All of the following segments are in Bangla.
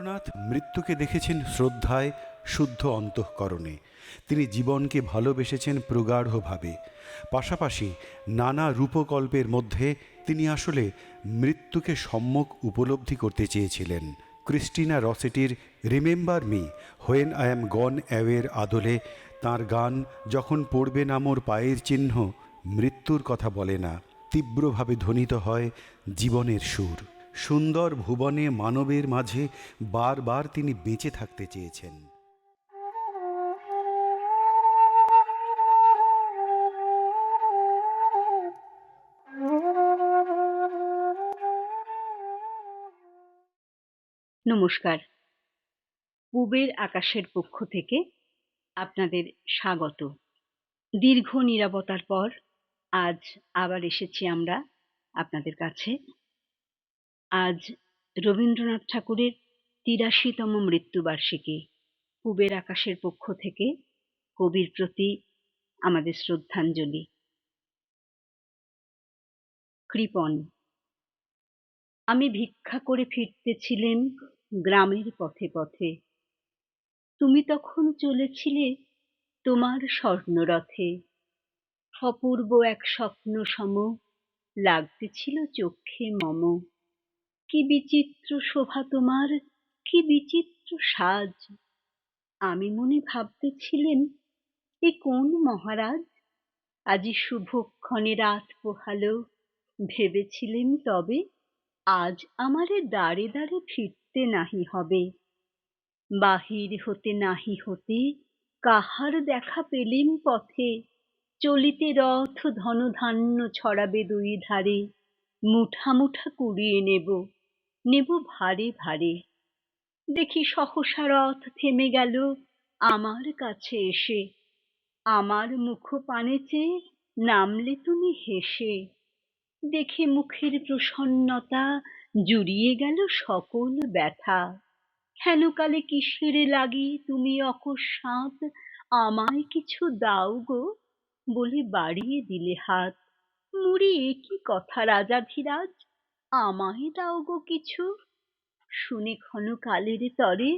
রবীন্দ্রনাথ মৃত্যুকে দেখেছেন শ্রদ্ধায়, শুদ্ধ অন্তঃকরণে। তিনি জীবনকে ভালোবেসেছেন প্রগাঢ়ভাবে। পাশাপাশি নানা রূপকল্পের মধ্যে তিনি আসলে মৃত্যুকে সম্যক উপলব্ধি করতে চেয়েছিলেন। ক্রিস্টিনা রসেটির remember me when I am gone অ্যাওয়ের আদলে তাঁর গান যখন পড়বে না মোর পায়ের চিহ্ন, মৃত্যুর কথা বলে না, তীব্রভাবে ধ্বনিত হয় জীবনের সুর। সুন্দর ভুবনে মানবের মাঝে বারবার তিনি বেঁচে থাকতে চেয়েছেন। নমস্কার। পূবের আকাশের পক্ষ থেকে আপনাদের স্বাগত। দীর্ঘ নীরবতার পর আজ আবার এসেছি আমরা আপনাদের কাছে। আজ রবীন্দ্রনাথ ঠাকুরের ৮৩তম মৃত্যুবার্ষিকী। পূবের আকাশের পক্ষ থেকে কবির প্রতি আমাদের শ্রদ্ধাঞ্জলি। কৃপণ। আমি ভিক্ষা করে ফিরতেছিলেম গ্রামের পথে পথে, তুমি তখন চলেছিলে তোমার স্বর্ণরথে। অপূর্ব এক স্বপ্ন সম লাগতেছিল চক্ষে মম। কি বিচিত্র শোভা তোমার, কি বিচিত্র সাজ। আমি মনে ভাবতেছিলেম, এ কোন মহারাজ। আজি শুভক্ষণে রাত পোহালো, ভেবেছিলেম তবে আজ আমারে দ্বারে দ্বারে ফিরতে নাহি হবে। বাহির হতে নাহি হতে কাহার দেখা পেলেম পথে। চলিতে রথ ধনধান্য ছড়াবে দুই ধারে। মুঠা মুঠা কুড়িয়ে নেব, নেব ভারে ভারে। দেখি সহসা রথ থেমে গেল আমার কাছে এসে। আমার মুখ পানে চেয়ে নামলে তুমি হেসে। দেখে মুখের প্রসন্নতা জুড়িয়ে গেল সকল ব্যথা। হেন কালে কিসের লাগি তুমি অকস্মাৎ আমায় কিছু দাও গো, বলে বাড়িয়ে দিলে হাত। মুড়ি এ কি কথা রাজাধিরাজ, আমায় দাও গো কিছু। শুনে ক্ষণকালের তরে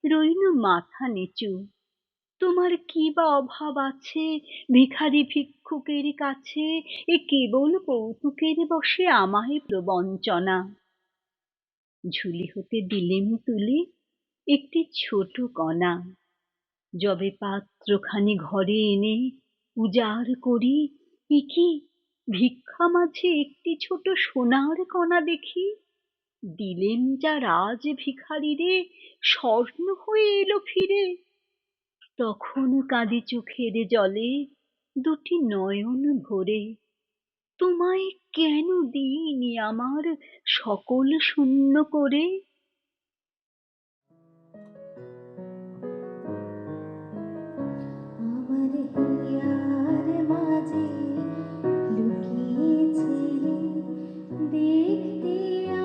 রইল মাথা নিচু। তোমার কি বা অভাব আছে ভিখারি ভিক্ষুকের কাছে, এ কেবল কৌতুকের বশে আমায় প্রবঞ্চনা। ঝুলি হতে দিলেম তুলে একটি ছোট কণা। যবে পাত্রখানি ঘরে এনে উজাড় করি, এ কি ভিক্ষা মাঝে একটি ছোট সোনার কণা দেখি। দিলেম যা রাজ ভিখারিরে, স্বর্ণ হয়ে এলো ফিরে। তখন কাঁদি চোখের জলে দুটি নয়ন ভরে। তোমায় কেন দিইনি আমার সকল শূন্য করে। আমার হিয়ার মাঝে লুকিয়েছিলে, দেখতে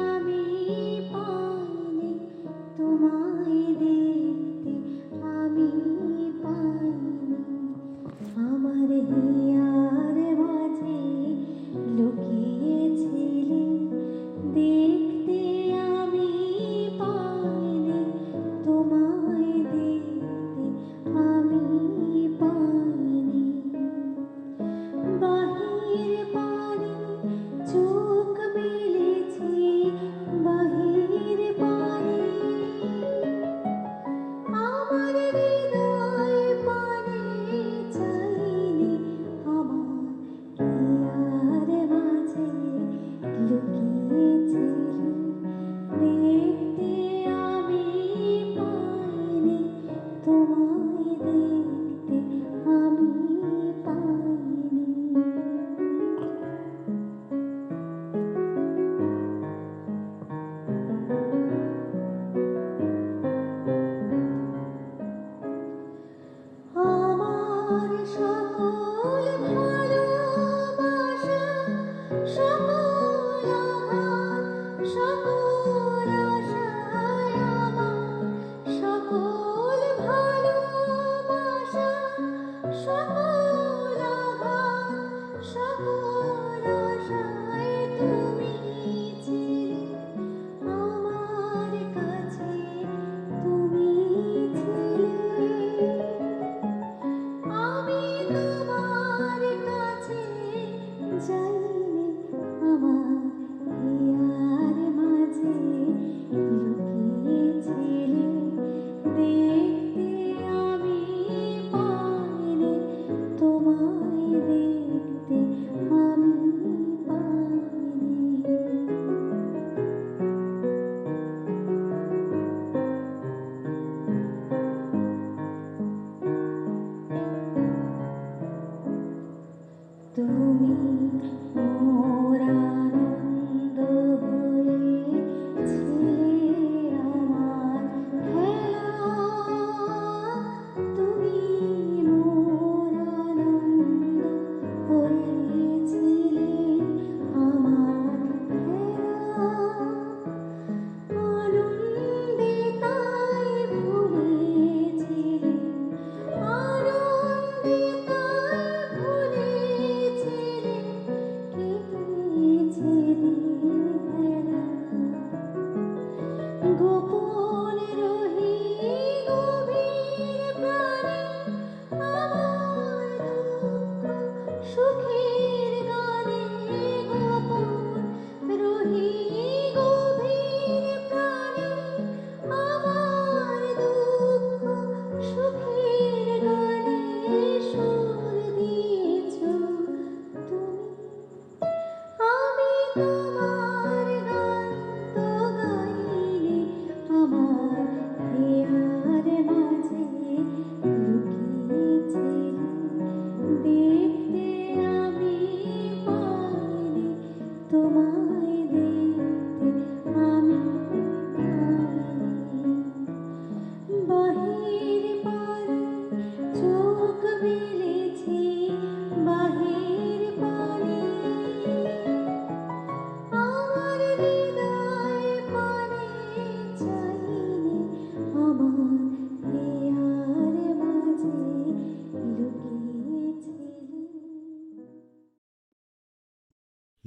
আমি পাইনি, তোমায় দেখতে আমি পাইনি। আমার হিয়ার মাঝে লুকিয়েছিলে, দেখতে আমি পাইনি, তোমায় দেখতে আমি পাইনি। বাহির পানে চোখ মেলেছি, বাহির পানে আমার হৃদয় পানে চাইনি। আমার হিয়ার মাঝে লুকিয়েছিলে, দেখতে আমি পাইনি, তোমায় দেখতে আমি পাইনি। আমার সকল ভালোবাসা, সকল আঘাত, সকল আশায় আমার সকল ভালোবাসা, সকল আঘাত, সকল আশায় তুমি ছিলে আমার কাছে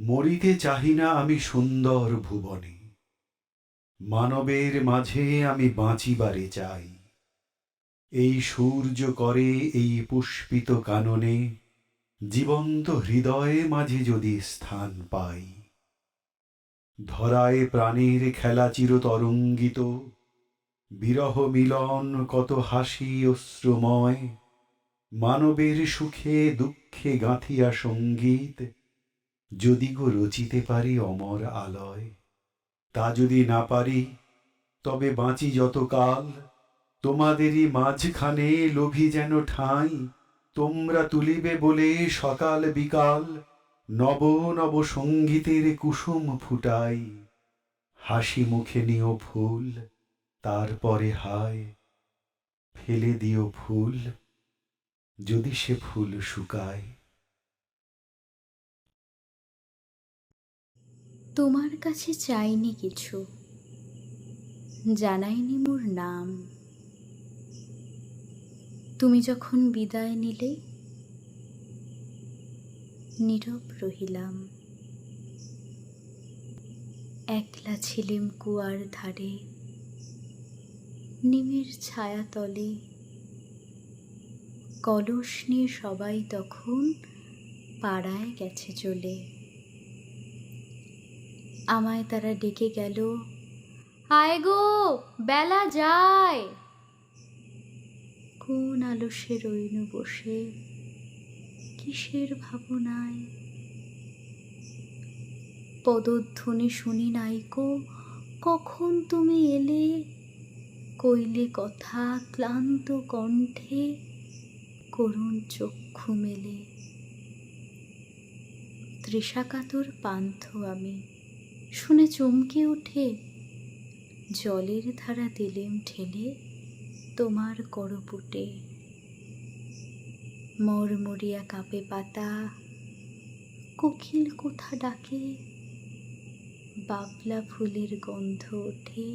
মরিতে চাহি না আমি সুন্দর ভুবনে, মানবের মাঝে আমি বাঁচিবারে চাই। এই সূর্য করে এই পুষ্পিত কাননে, জীবন্ত হৃদয়ে মাঝে যদি স্থান পাই। ধরায় প্রাণের খেলা চিরতরঙ্গিত, বিরহ মিলন কত হাসি অশ্রুময়, মানবের সুখে দুঃখে গাঁথিয়া সঙ্গীত, যদি গো রচিতে পারি অমর আলয়। তা যদি না পারি, তবে বাঁচি যতকাল তোমাদেরই মাঝখানে লোভী যেন ঠাঁই। তোমরা তুলিবে বলে সকাল বিকাল, নব নব সঙ্গীতের কুসুম ফুটাই। হাসি মুখে নিও ফুল, তারপরে হায় ফেলে দিও ফুল, যদি সে ফুল শুকায়। তোমার কাছে চাইনি কিছু, জানাইনি মোর নাম। তুমি যখন বিদায় নিলে, নীরব রহিলাম। একলা ছিলিম কুয়ার ধারে, নিমের ছায়া তলে। কলস নিয়ে সবাই তখন পাড়ায় গেছে চলে। আমায় তারা ডেকে গেল, আয় গো বেলা যায়। কোন আলস্যে রইনু বসে, কিসের ভাবনায়। পদধ্বনি শুনি নাইকো, কখন তুমি এলে। কইলে কথা ক্লান্ত কণ্ঠে, করুণ চক্ষু মেলে। তৃষাকাতর পান্থ আমি, শুনে চমকে উঠে। জলের ধারা দিলেম ঠেলে তোমার করপুটে। মরমরিয়া কাঁপে পাতা, কোকিল কোথা ডাকে। বাবলা ফুলের গন্ধ ওঠে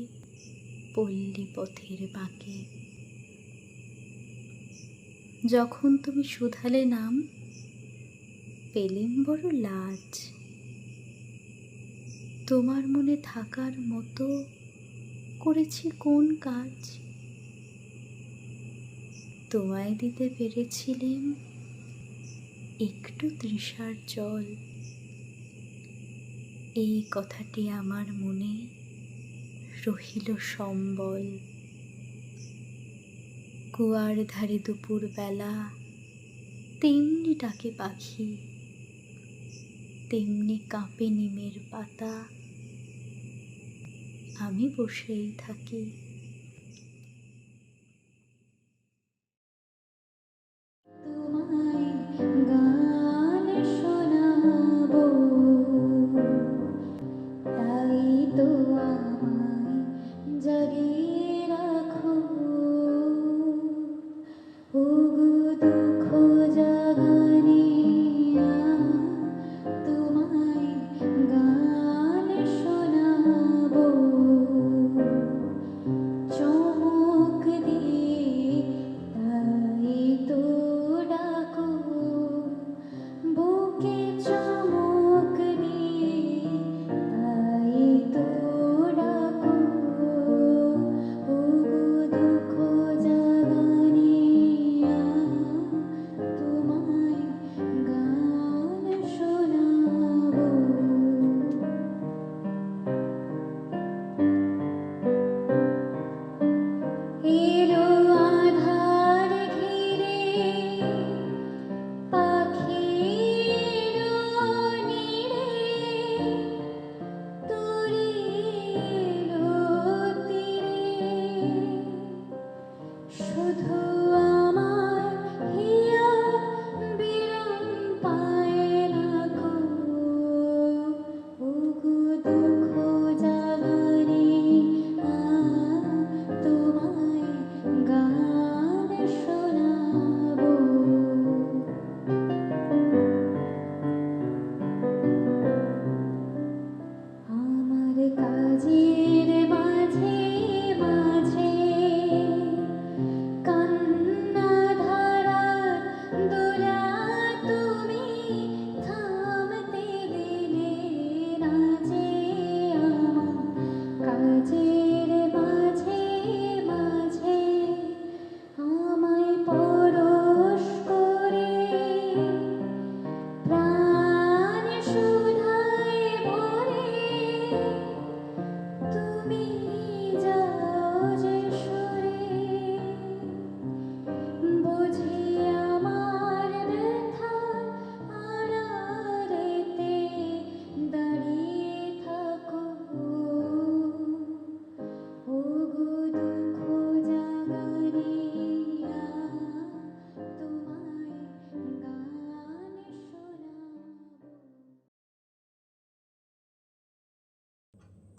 পল্লী পথের বাঁকে। যখন তুমি শুধালে নাম, পেলেম বড় লাজ। তোমার মনে থাকার মতো করেছি কোন কাজ। তোমায় দিতে পেরেছিলেম একটু তৃষার জল। এই কথাটি আমার মনে রহিল সম্বল। কুয়ার ধারে দুপুর বেলা, তেমনি ডাকে পাখি, তেমনি কাঁপে নিমের পাতা। আমি বসেই থাকি। তোমায় গান শোনাবো, তাই তো আমায় জাগিয়ে রাখো। ওগো দুঃখ জাগানিয়া, তোমায় গান শোনাবো,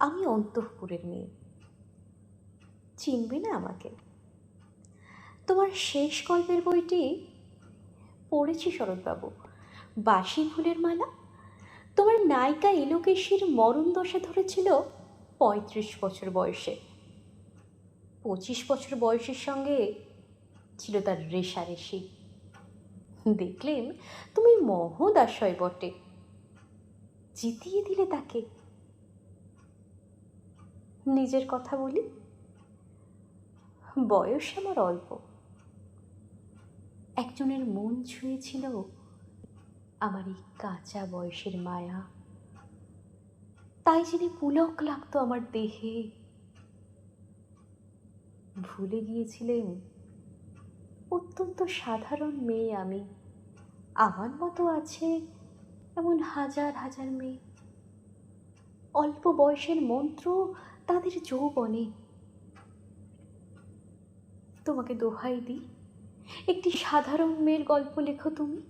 আমি অন্তঃপুরের মেয়ে, চিনবে না আমাকে। তোমার শেষ গল্পের বইটি পড়েছি শরৎবাবু, বাসি ফুলের মালা। তোমার নায়িকা এলোকেশীর মরণ দশা ধরেছিল ৩৫ বছর বয়সে। ২৫ বছর বয়সের সঙ্গে ছিল তার রেশারেশি। দেখলেন তুমি মহোদাশয় বটে, জিতিয়ে দিলে তাকে। নিজের কথা বলি, বয়স আমার অল্প। একজনের মন ছুঁয়েছিল আমার এই কাঁচা বয়সের মায়া, তাই যিনি পুলক লাগতো আমার দেহে। ভুলে গিয়েছিলেন অত্যন্ত সাধারণ মেয়ে আমি। আমার মতো আছে এমন হাজার হাজার মেয়ে, অল্প বয়সের মন্ত্র তাদের যৌবনে। তোমাকে দোহাই দিই, একটি সাধারণ মেয়ের গল্প লেখো তুমি।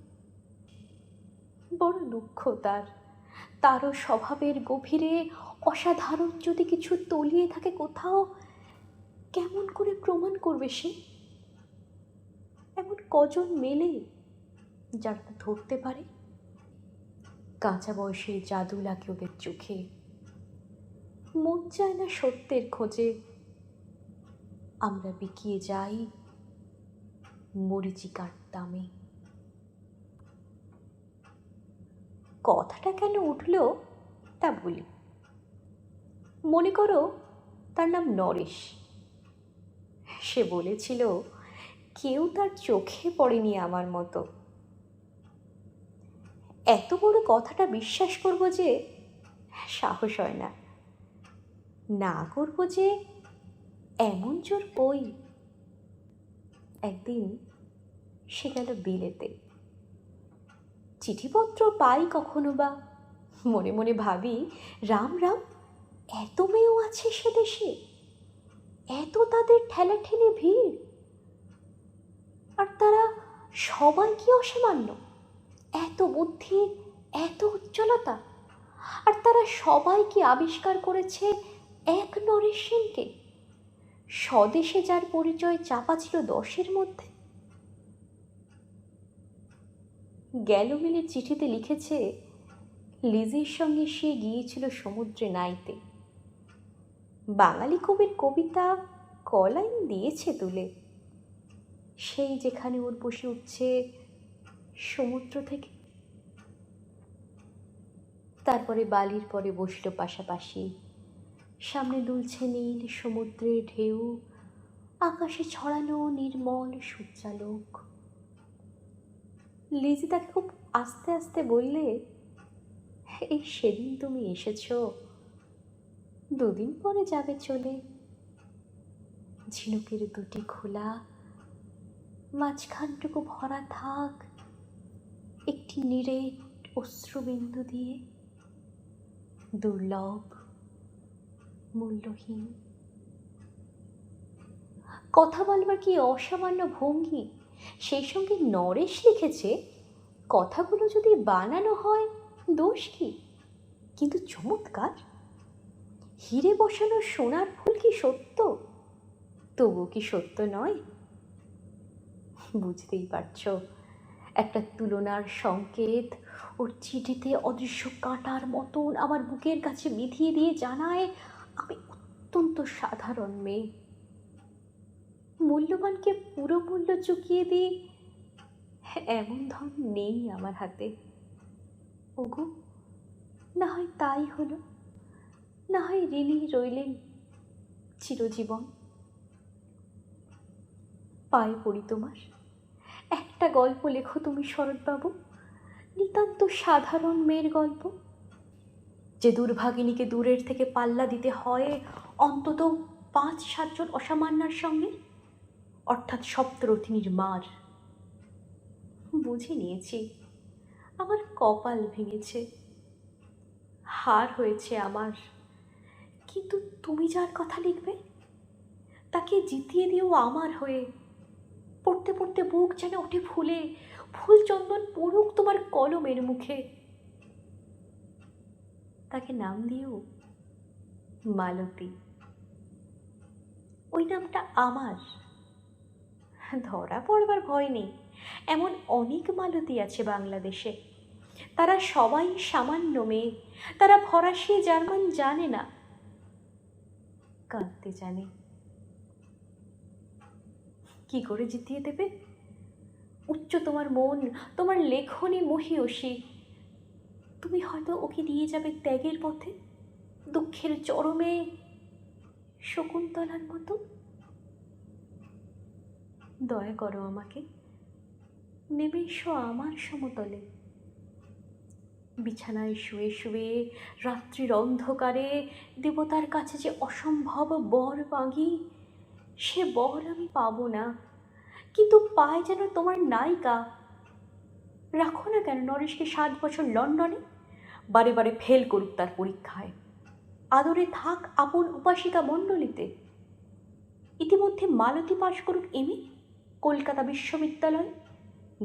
বড় দুঃখ তারও স্বভাবের গভীরে অসাধারণ যদি কিছু তলিয়ে থাকে কোথাও, কেমন করে প্রমাণ করবে সে? এমন কজন মেলে যারা তা ধরতে পারে? কাঁচা বয়সের জাদু লাগে ওদের চোখে, মন চায় না সত্যের খোঁজে। আমরা বিকিয়ে যাই মরীচিকার দামে। কথাটা কেন উঠল তা বলি। মনে করো তার নাম নরেশ। সে বলেছিল কেউ তার চোখে পড়েনি আমার মতো। এত বড় কথাটা বিশ্বাস করব যে সাহস হয় না, না করব যে এমন জোর বই। একদিন সে গেল বিলেতে। চিঠিপত্র পাই কখনো বা, মনে মনে ভাবি রাম রাম, এত মেয়েও আছে সে দেশে, এত তাদের ঠেলাঠেলি ভিড়, আর তারা সবাই কি অসামান্য, এত বুদ্ধি, এত উজ্জ্বলতা, আর তারা সবাই কি আবিষ্কার করেছে এক নরেশ সেনকে, স্বদেশে যার পরিচয় চাপা ছিল 10-এর মধ্যে। গ্যালোমেলের চিঠিতে লিখেছে লিজির সঙ্গে সে গিয়েছিল সমুদ্রে নাইতে। বাঙালি কবির কবিতা কলাইন দিয়েছে তুলে, সেই যেখানে ওর বসে উঠছে সমুদ্র থেকে। তারপরে বালির পরে বসল পাশাপাশি, সামনে দুলছে নীল সমুদ্রের ঢেউ, আকাশে ছড়ানো নির্মল সূর্যালোক। লিজি তাকে খুব আস্তে আস্তে বললে, এই সেদিন তুমি এসেছ, 2 দিন পরে যাবে চলে। ঝিনুকের দুটি খোলা, মাঝখানটুকু ভরা থাক একটি নিরেট অশ্রুবিন্দু দিয়ে, দুর্লভ, মূল্যহীন। কথা বলবার কি অসামান্য ভঙ্গি! সেই সঙ্গে নরেশ লিখেছে, কথাগুলো যদি বানানো হয় দোষ কি, কিন্তু চমৎকার। হিরে বসানো সোনার ফুল কি সত্য, তবু কি সত্য নয়? বুঝতেই পারছ, একটা তুলনার সংকেত ওর চিঠিতে অদৃশ্য কাঁটার মতন আমার বুকের কাছে বিধিয়ে দিয়ে জানায় আমি অত্যন্ত সাধারণ মেয়ে। মূল্যবানকে পুরো মূল্য চুকিয়ে দিই এমন ধন নেই আমার হাতে। ওগো, না হয় তাই হলো, না হয় ঋণী রইলেন চিরজীবন। পায়ে পড়ি তোমার, একটা গল্প লেখো তুমি শরৎবাবু, নিতান্ত সাধারণ মেয়ের গল্প, যে দুর্ভাগিনীকে দূরের থেকে পাল্লা দিতে হয় অন্তত 5-7 জন অসামান্যার সঙ্গে, অর্থাৎ সপ্তরথিনীর মার। বুঝে নিয়েছি আমার কপাল ভেঙেছে, হার হয়েছে আমার, কিন্তু তুমি যার কথা লিখবে তাকে জিতিয়ে দিও আমার হয়ে। পড়তে পড়তে বুক যেন ওঠে ফুলে, ফুল চন্দন পড়ুক তোমার কলমের মুখে। তাকে নাম দিও মালতী। ওই নামটা আমার, ধরা পড়বার ভয় নেই। এমন অনেক মালতী আছে বাংলাদেশে। তারা সবাই সামান্য মেয়ে, তারা ফরাসি জার্মান জানে না, কাঁদতে জানে। কি করে জিতিয়ে দেবে? উচ্চ তোমার মন, তোমার লেখনী মহীয়সী। তুমি হয়তো ওকে নিয়ে যাবে ত্যাগের পথে, দুঃখের চরমে, শকুন্তলার মতো। দয়া করো আমাকে, নেমে এসো আমার সমতলে। বিছানায় শুয়ে শুয়ে রাত্রির অন্ধকারে দেবতার কাছে যে অসম্ভব বর মাগি, সে বর আমি পাবো না, কিন্তু পাই যেন তোমার নায়িকা। রাখো না কেন নরেশকে 7 বছর লন্ডনে, বারে বারে ফেল করুক তার পরীক্ষায়। আদরে থাক আপন উপাসিকা মণ্ডলীতে। ইতিমধ্যে মালতী পাশ করুক এমএ কলকাতা বিশ্ববিদ্যালয়,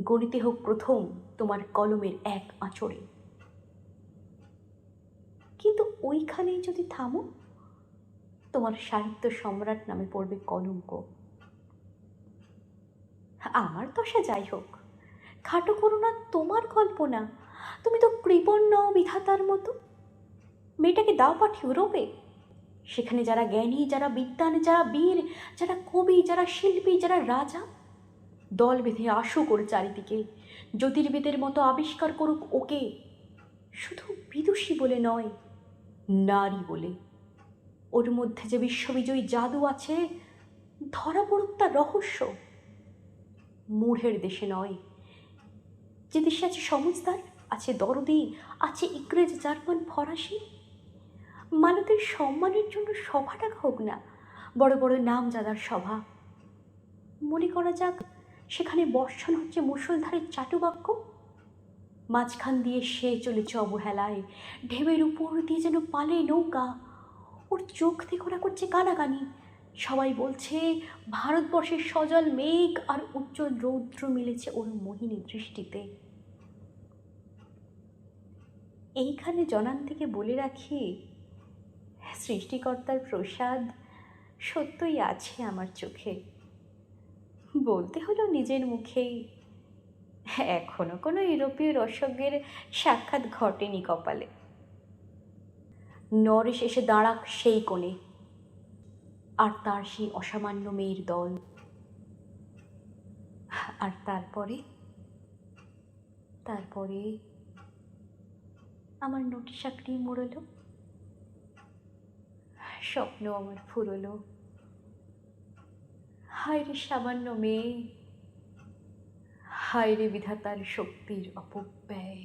গণিতে হোক প্রথম তোমার কলমের এক আঁচড়ে। কিন্তু ওইখানেই যদি থামো, তোমার সাহিত্য সম্রাট নামে পড়বে কলঙ্ক। আমার দশা যাই হোক, খাটো করো না তোমার কল্পনা। তুমি তো কৃপণ নও বিধাতার মতো। মেয়েটাকে দাও পাঠিয়ে ইউরোপে, সেখানে যারা জ্ঞানী, যারা বিদ্বান, যারা বীর, যারা কবি, যারা শিল্পী, যারা রাজা, দল বেঁধে আসুক ওর চারিদিকে, জ্যোতির্বেদের মতো আবিষ্কার করুক ওকে, শুধু বিদুষী বলে নয়, নারী বলে। ওর মধ্যে যে বিশ্ববিজয়ী জাদু আছে, ধরা পড়ুক তার রহস্য। মূঢ়ের দেশে নয়, যে দেশে আছে সমজদার, আছে দরদি, আছে ইংরেজ, জার্মান, ফরাসি। মালতীর সম্মানের জন্য সভাটা হোক না, বড় বড় নামজাদার সভা। মনে করা যাক সেখানে বর্ষণ হচ্ছে মুষলধারের চাটুবাক্য, মাঝখান দিয়ে সে চলেছে অবহেলায়, ঢেউয়ের উপর দিয়ে যেন পালে নৌকা। ওর চোখ থেকে ওরা করছে কানাকানি। সবাই বলছে ভারতবর্ষের সজল মেঘ আর উজ্জ্বল রৌদ্র মিলেছে ওর মোহিনী দৃষ্টিতে। এইখানে জনান্তিকে বলে রাখি, সৃষ্টিকর্তার প্রসাদ সত্যই আছে আমার চোখে। বলতে হলো নিজের মুখেই, এখনো কোনো ইউরোপীয় রসজ্ঞের সাক্ষাৎ ঘটেনি কপালে। নরেশ এসে দাঁড়াক সেই কোণে, আর তার সেই অসামান্য মেয়ের দল। আর তারপরে তারপরে আমার নটি চাকরি মোড়লো, স্বপ্ন আমার ফুরলো। হায় রে সামান্য মেয়ে, হায় রে বিধাতার শক্তির অপব্যয়।